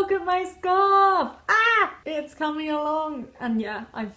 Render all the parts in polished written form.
look at my scarf! Ah! It's coming along. And yeah, I've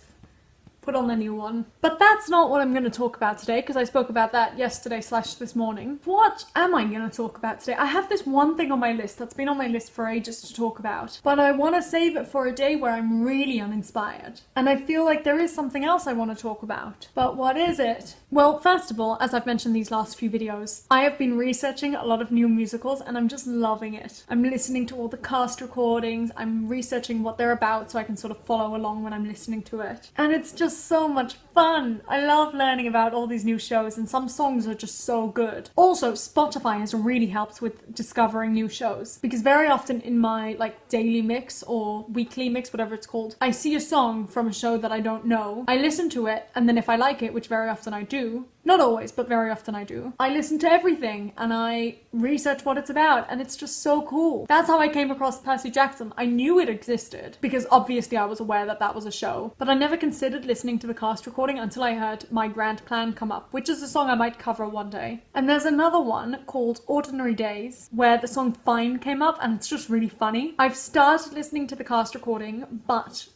put on the new one. But that's not what I'm going to talk about today, because I spoke about that yesterday / this morning. What am I going to talk about today? I have this one thing on my list that's been on my list for ages to talk about, but I want to save it for a day where I'm really uninspired. And I feel like there is something else I want to talk about. But what is it? Well, first of all, as I've mentioned these last few videos, I have been researching a lot of new musicals and I'm just loving it. I'm listening to all the cast recordings, I'm researching what they're about so I can sort of follow along when I'm listening to it. And it's just so much fun. I love learning about all these new shows, and some songs are just so good. Also, Spotify has really helped with discovering new shows, because very often in my like daily mix or weekly mix, whatever it's called, I see a song from a show that I don't know. I listen to it, and then if I like it, which very often I do, not always, but very often I do, I listen to everything and I research what it's about, and it's just so cool. That's how I came across Percy Jackson. I knew it existed because obviously I was aware that that was a show, but I never considered listening to the cast recording until I heard My Grand Plan come up, which is a song I might cover one day. And there's another one called Ordinary Days where the song Fine came up, and it's just really funny. I've started listening to the cast recording, but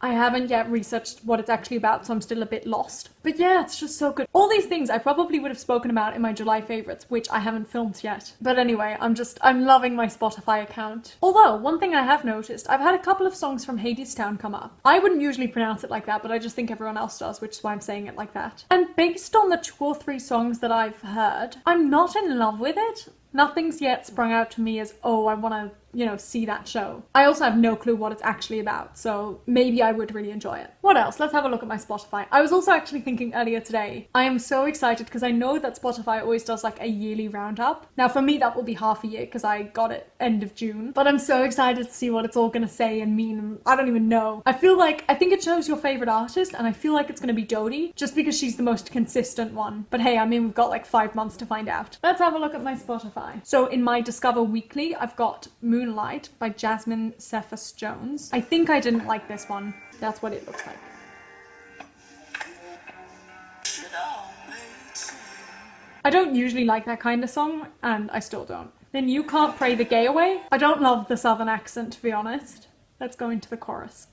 I haven't yet researched what it's actually about, so I'm still a bit lost. But yeah, it's just so good. All these things I probably would have spoken about in my July favourites, which I haven't filmed yet. But anyway, I'm loving my Spotify account. Although, one thing I have noticed, I've had a couple of songs from Hadestown come up. I wouldn't usually pronounce it like that, but I just think everyone else does, which is why I'm saying it like that. And based on the 2 or 3 songs that I've heard, I'm not in love with it. Nothing's yet sprung out to me as, oh, I want to, see that show. I also have no clue what it's actually about, so maybe I would really enjoy it. What else? Let's have a look at my Spotify. I was also actually thinking earlier today, I am so excited because I know that Spotify always does like a yearly roundup. Now for me that will be half a year because I got it end of June, but I'm so excited to see what it's all going to say and mean. I don't even know. I think it shows your favourite artist, and I feel like it's going to be Dodie, just because she's the most consistent one. But hey, I mean, we've got like 5 months to find out. Let's have a look at my Spotify. So in my Discover Weekly, I've got Moonlight by Jasmine Cephas Jones. I think I didn't like this one. That's what it looks like. I don't usually like that kind of song, and I still don't. Then You Can't Pray the Gay Away. I don't love the southern accent, to be honest. Let's go into the chorus.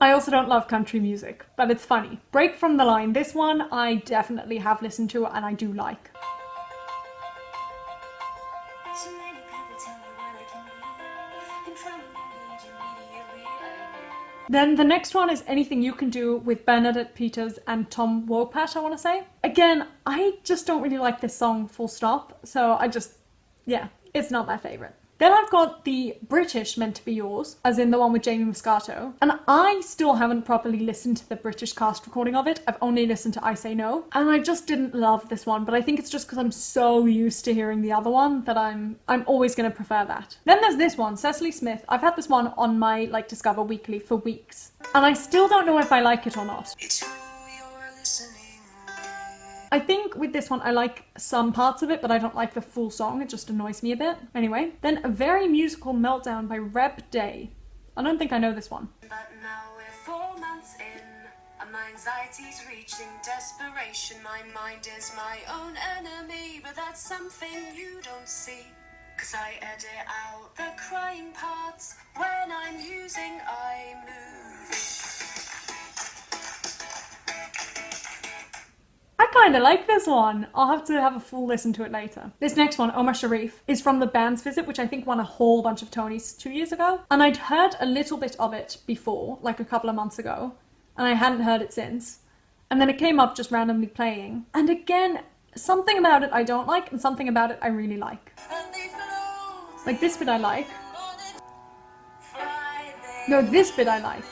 I also don't love country music, but it's funny. Break from the Line. This one I definitely have listened to and I do like. Then the next one is Anything You Can Do with Bernadette Peters and Tom Wopat, I want to say. Again, I just don't really like this song, full stop. So yeah, it's not my favourite. Then I've got the British Meant to Be Yours, as in the one with Jamie Moscato. And I still haven't properly listened to the British cast recording of it. I've only listened to I Say No. And I just didn't love this one, but I think it's just because I'm so used to hearing the other one that I'm always going to prefer that. Then there's this one, Cecily Smith. I've had this one on my Discover Weekly for weeks. And I still don't know if I like it or not. I think with this one I like some parts of it, but I don't like the full song. It just annoys me a bit. Anyway, then A Very Musical Meltdown by Reb Day. I don't think I know this one. But now we're 4 months in, and my anxiety's reaching desperation. My mind is my own enemy, but that's something you don't see. 'Cause I edit out the crying parts when I'm using iMovie. I kind of like this one. I'll have to have a full listen to it later. This next one, Omar Sharif, is from The Band's Visit, which I think won a whole bunch of Tonys 2 years ago. And I'd heard a little bit of it before, like a couple of months ago, and I hadn't heard it since. And then it came up just randomly playing. And again, something about it I don't like, and something about it I really like. Like this bit I like. No, this bit I like.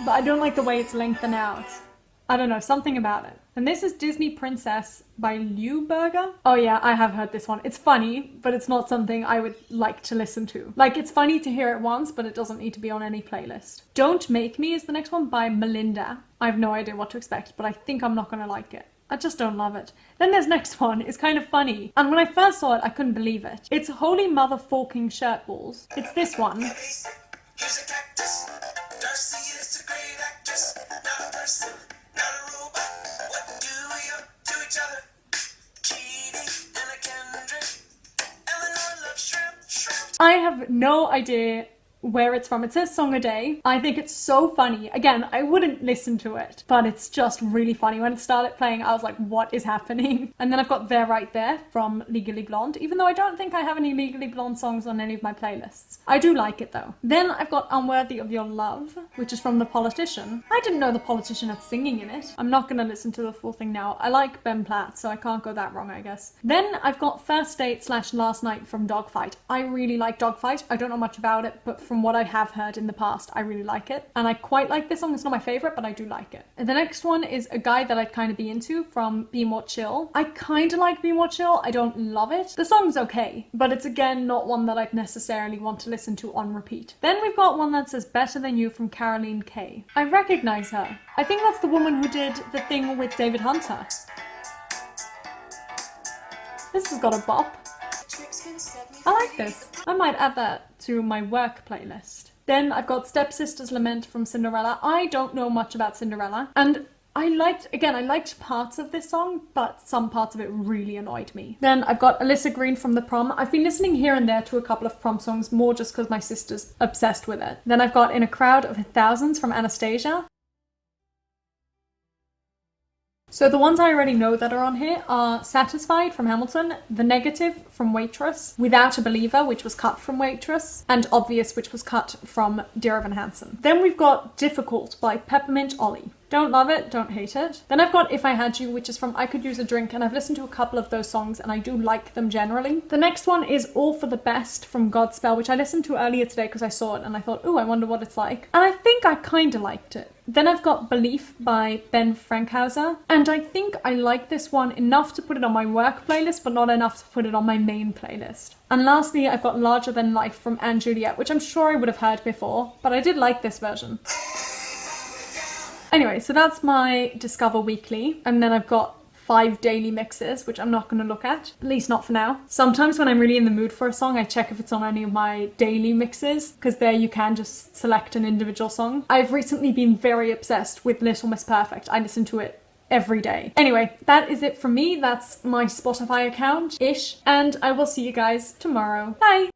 But I don't like the way it's lengthened out. I don't know, something about it. And this is Disney Princess by Leuberger. Oh yeah, I have heard this one. It's funny, but it's not something I would like to listen to. Like, it's funny to hear it once, but it doesn't need to be on any playlist. Don't Make Me is the next one by Melinda. I have no idea what to expect, but I think I'm not gonna like it. I just don't love it. Then there's next one. It's kind of funny. And when I first saw it, I couldn't believe it. It's Holy Mother Forking Shirt Balls. It's this one. I have no idea where it's from. It says Song a Day. I think it's so funny. Again, I wouldn't listen to it, but it's just really funny. When it started playing, I was like, what is happening? And then I've got There Right There from Legally Blonde, even though I don't think I have any Legally Blonde songs on any of my playlists. I do like it though. Then I've got Unworthy of Your Love, which is from The Politician. I didn't know The Politician had singing in it. I'm not gonna listen to the full thing now. I like Ben Platt, so I can't go that wrong, I guess. Then I've got First Date / Last Night from Dogfight. I really like Dogfight. I don't know much about it, but from what I have heard in the past, I really like it. And I quite like this song. It's not my favorite, but I do like it. And the next one is a guy that I'd kind of be into from Be More Chill. I kind of like Be More Chill. I don't love it. The song's okay, but it's again not one that I'd necessarily want to listen to on repeat. Then we've got one that says Better Than You from Caroline Kay. I recognize her. I think that's the woman who did the thing with David Hunter. This has got a bop. I like this. I might add that to my work playlist. Then I've got Stepsister's Lament from Cinderella. I don't know much about Cinderella, and I liked parts of this song, but some parts of it really annoyed me. Then I've got Alyssa Green from The Prom. I've been listening here and there to a couple of prom songs, more just because my sister's obsessed with it. Then I've got In a Crowd of Thousands from Anastasia. So the ones I already know that are on here are Satisfied from Hamilton, The Negative from Waitress, Without a Believer, which was cut from Waitress, and Obvious, which was cut from Dear Evan Hansen. Then we've got Difficult by Peppermint Ollie. Don't love it, don't hate it. Then I've got If I Had You, which is from I Could Use a Drink, and I've listened to a couple of those songs and I do like them generally. The next one is All for the Best from Godspell, which I listened to earlier today because I saw it and I thought, ooh, I wonder what it's like. And I think I kind of liked it. Then I've got Belief by Ben Frankhauser, and I think I like this one enough to put it on my work playlist, but not enough to put it on my main playlist. And lastly, I've got Larger Than Life from Anne Juliet, which I'm sure I would have heard before, but I did like this version. Anyway, so that's my Discover Weekly, and then I've got 5 daily mixes, which I'm not going to look at least not for now. Sometimes when I'm really in the mood for a song, I check if it's on any of my daily mixes, because there you can just select an individual song. I've recently been very obsessed with Little Miss Perfect. I listen to it every day. Anyway, that is it from me. That's my Spotify account-ish, and I will see you guys tomorrow. Bye!